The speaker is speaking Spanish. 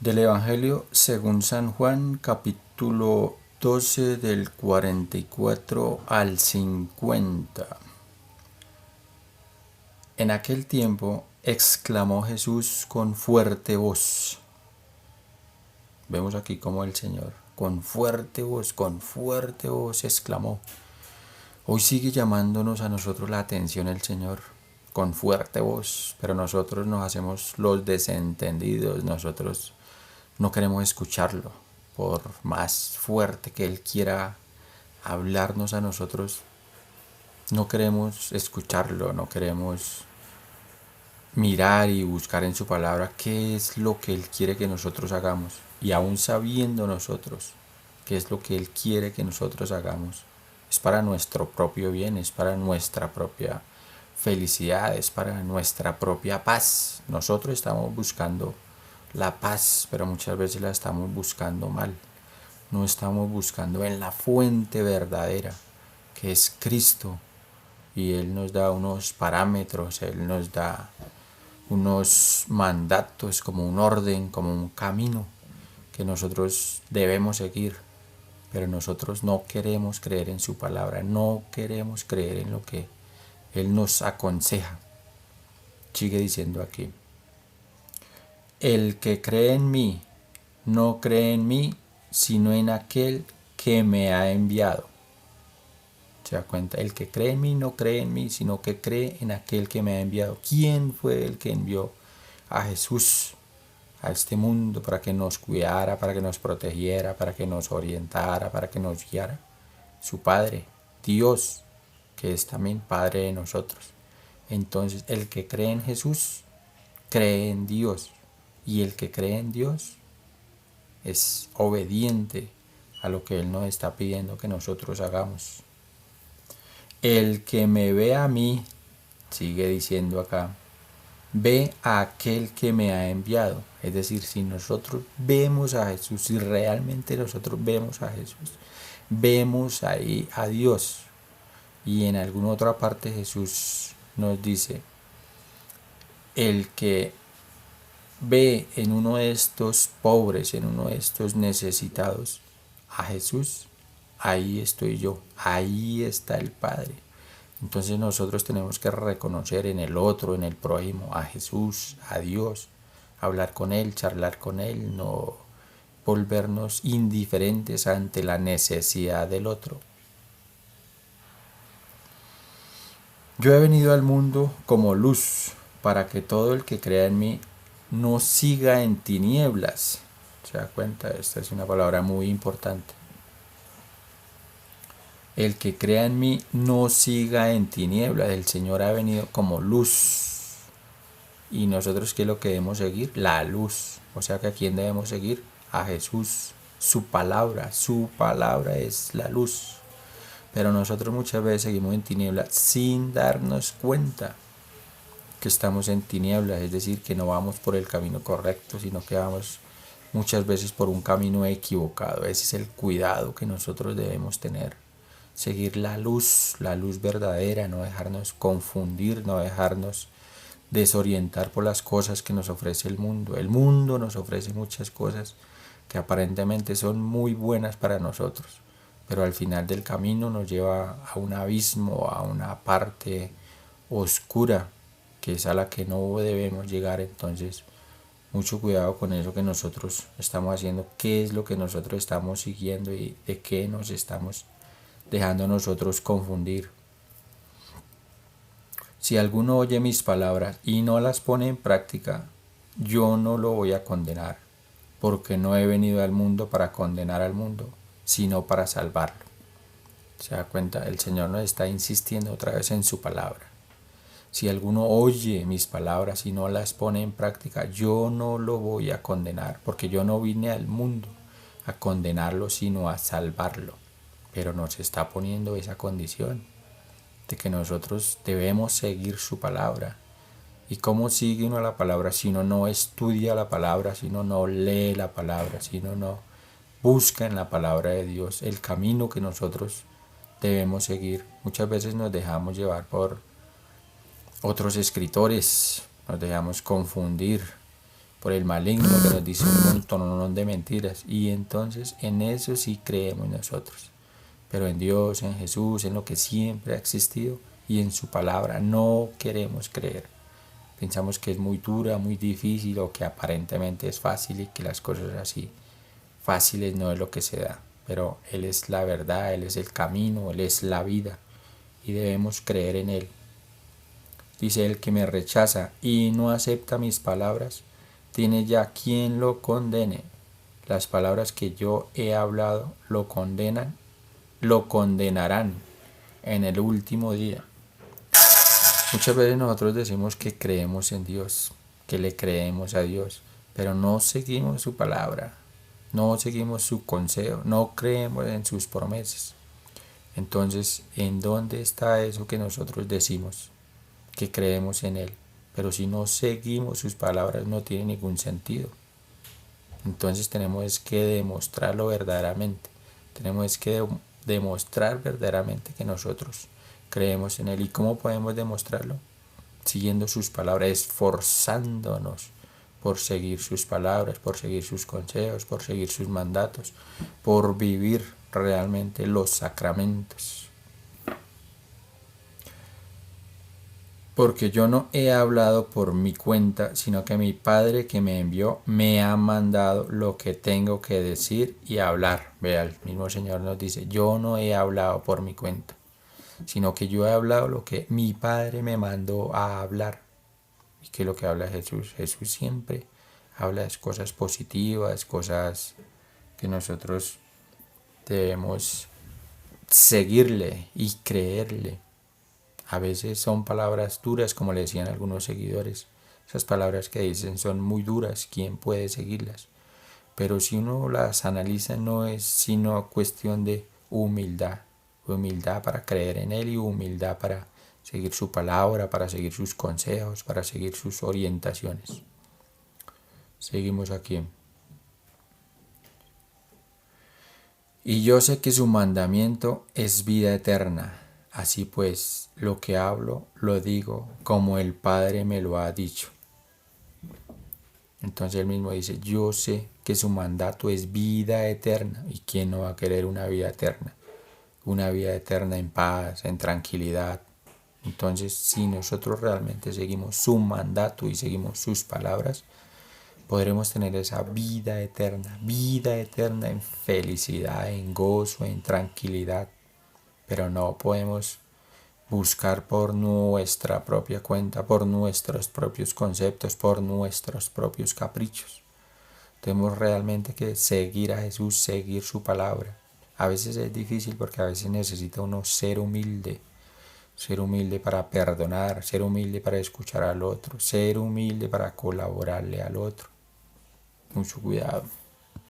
Del Evangelio según San Juan, capítulo 12 del 44 al 50. En aquel tiempo exclamó Jesús con fuerte voz. Vemos aquí como el Señor, con fuerte voz exclamó. Hoy sigue llamándonos a nosotros la atención el Señor, con fuerte voz, pero nosotros nos hacemos los desentendidos, nosotros no queremos escucharlo. Por más fuerte que Él quiera hablarnos a nosotros, no queremos escucharlo, no queremos mirar y buscar en su palabra qué es lo que Él quiere que nosotros hagamos. Y aún sabiendo nosotros qué es lo que Él quiere que nosotros hagamos, es para nuestro propio bien, es para nuestra propia felicidad, es para nuestra propia paz. Nosotros estamos buscando la paz, pero muchas veces la estamos buscando mal. No estamos buscando en la fuente verdadera, que es Cristo. Y Él nos da unos parámetros, Él nos da unos mandatos, como un orden, como un camino que nosotros debemos seguir. Pero nosotros no queremos creer en su palabra, no queremos creer en lo que Él nos aconseja. Sigue diciendo aquí: el que cree en mí, no cree en mí, sino en aquel que me ha enviado. Se da cuenta, el que cree en mí no cree en mí, sino que cree en aquel que me ha enviado. ¿Quién fue el que envió a Jesús a este mundo para que nos cuidara, para que nos protegiera, para que nos orientara, para que nos guiara? Su Padre, Dios, que es también Padre de nosotros. Entonces, el que cree en Jesús, cree en Dios. Y el que cree en Dios es obediente a lo que Él nos está pidiendo que nosotros hagamos. El que me ve a mí, sigue diciendo acá, ve a aquel que me ha enviado. Es decir, si nosotros vemos a Jesús, si realmente nosotros vemos a Jesús, vemos ahí a Dios. Y en alguna otra parte Jesús nos dice, el que ve en uno de estos pobres, en uno de estos necesitados, a Jesús, ahí estoy yo, ahí está el Padre. Entonces nosotros tenemos que reconocer en el otro, en el prójimo, a Jesús, a Dios, hablar con Él, charlar con Él, no volvernos indiferentes ante la necesidad del otro. Yo he venido al mundo como luz, para que todo el que crea en mí no siga en tinieblas. ¿Se da cuenta? Esta es una palabra muy importante. El que crea en mí no siga en tinieblas. El Señor ha venido como luz. ¿Y nosotros qué es lo que debemos seguir? La luz. O sea que ¿a quién debemos seguir? A Jesús. Su palabra es la luz. Pero nosotros muchas veces seguimos en tinieblas sin darnos cuenta que estamos en tinieblas, es decir, que no vamos por el camino correcto, sino que vamos muchas veces por un camino equivocado. Ese es el cuidado que nosotros debemos tener. Seguir la luz verdadera, no dejarnos confundir, no dejarnos desorientar por las cosas que nos ofrece el mundo. El mundo nos ofrece muchas cosas que aparentemente son muy buenas para nosotros, pero al final del camino nos lleva a un abismo, a una parte oscura, que es a la que no debemos llegar. Entonces, mucho cuidado con eso que nosotros estamos haciendo, qué es lo que nosotros estamos siguiendo y de qué nos estamos dejando nosotros confundir. Si alguno oye mis palabras y no las pone en práctica, yo no lo voy a condenar, porque no he venido al mundo para condenar al mundo, sino para salvarlo. Se da cuenta, el Señor nos está insistiendo otra vez en su palabra. Si alguno oye mis palabras y no las pone en práctica, yo no lo voy a condenar, porque yo no vine al mundo a condenarlo, sino a salvarlo. Pero nos está poniendo esa condición de que nosotros debemos seguir su palabra. ¿Y cómo sigue uno la palabra si uno no estudia la palabra, si uno no lee la palabra, si uno no busca en la palabra de Dios el camino que nosotros debemos seguir? Muchas veces nos dejamos llevar por otros escritores, nos dejamos confundir por el maligno que nos dice un montón de mentiras. Y entonces en eso sí creemos nosotros. Pero en Dios, en Jesús, en lo que siempre ha existido y en su palabra no queremos creer. Pensamos que es muy dura, muy difícil o que aparentemente es fácil y que las cosas así fáciles no es lo que se da. Pero Él es la verdad, Él es el camino, Él es la vida y debemos creer en Él. Dice: el que me rechaza y no acepta mis palabras, tiene ya quien lo condene. Las palabras que yo he hablado lo condenarán en el último día. Muchas veces nosotros decimos que creemos en Dios, que le creemos a Dios, pero no seguimos su palabra, no seguimos su consejo, no creemos en sus promesas. Entonces, ¿en dónde está eso que nosotros decimos? Que creemos en Él, pero si no seguimos sus palabras no tiene ningún sentido. Entonces tenemos que demostrarlo verdaderamente, tenemos que demostrar verdaderamente que nosotros creemos en Él. ¿Y cómo podemos demostrarlo? Siguiendo sus palabras, esforzándonos por seguir sus palabras, por seguir sus consejos, por seguir sus mandatos, por vivir realmente los sacramentos. Porque yo no he hablado por mi cuenta, sino que mi Padre que me envió me ha mandado lo que tengo que decir y hablar. Vea, el mismo Señor nos dice: yo no he hablado por mi cuenta, sino que yo he hablado lo que mi Padre me mandó a hablar. ¿Y qué es lo que habla Jesús? Jesús siempre habla de cosas positivas, cosas que nosotros debemos seguirle y creerle. A veces son palabras duras, como le decían algunos seguidores. Esas palabras que dicen son muy duras, ¿quién puede seguirlas? Pero si uno las analiza, no es sino cuestión de humildad. Humildad para creer en Él y humildad para seguir su palabra, para seguir sus consejos, para seguir sus orientaciones. Seguimos aquí. Y yo sé que su mandamiento es vida eterna. Así pues, lo que hablo, lo digo como el Padre me lo ha dicho. Entonces él mismo dice: yo sé que su mandato es vida eterna. ¿Y quién no va a querer una vida eterna? Una vida eterna en paz, en tranquilidad. Entonces, si nosotros realmente seguimos su mandato y seguimos sus palabras, podremos tener esa vida eterna en felicidad, en gozo, en tranquilidad. Pero no podemos buscar por nuestra propia cuenta, por nuestros propios conceptos, por nuestros propios caprichos. Tenemos realmente que seguir a Jesús, seguir su palabra. A veces es difícil porque a veces necesita uno ser humilde para perdonar, ser humilde para escuchar al otro, ser humilde para colaborarle al otro. Mucho cuidado.